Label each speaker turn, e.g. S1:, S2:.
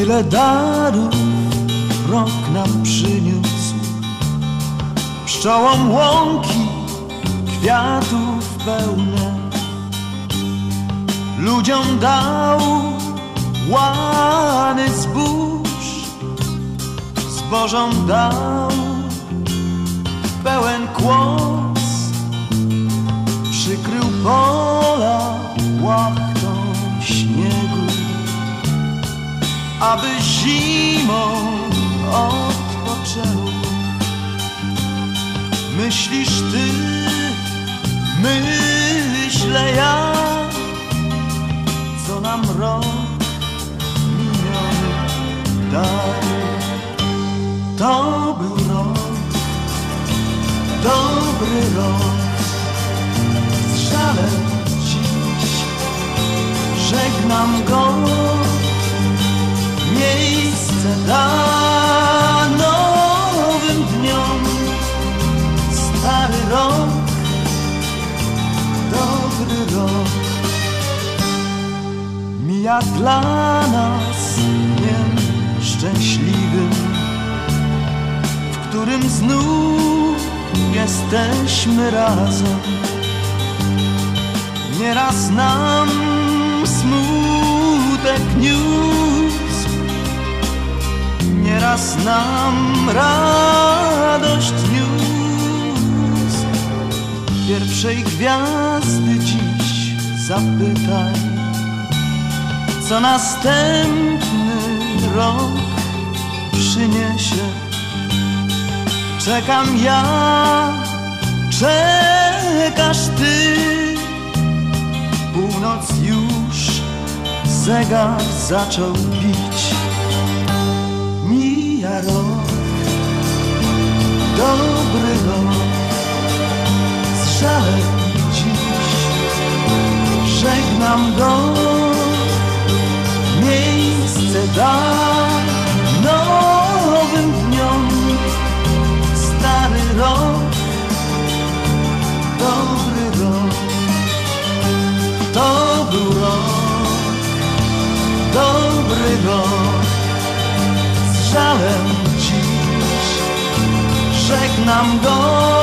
S1: Tyle darów rok nam przyniósł, pszczołom łąki kwiatów pełne, ludziom dał łany zbóż, zbożom dał pełen kłos, przykrył pola łachtą śniegu, aby zimą odpoczęły. Myślisz ty, myślę ja, co nam rok miniony daje. To był rok, dobry rok, z żalem dziś żegnam go. Miejsce da nowym dniom, stary rok, dobry rok mija dla nas dniem szczęśliwym, w którym znów jesteśmy razem. Nieraz nam smutek niósł, nieraz nam radość niósł. Pierwszej gwiazdy dziś zapytaj, co następny rok przyniesie. Czekam ja, czekasz ty, północ już zegar zaczął bić. Mija rok, dobry rok, z żalem dziś żegnam go. Miejsce da nowym dniom, stary rok, dobry rok. To był rok, dobry rok, z żalem dziś żegnam go.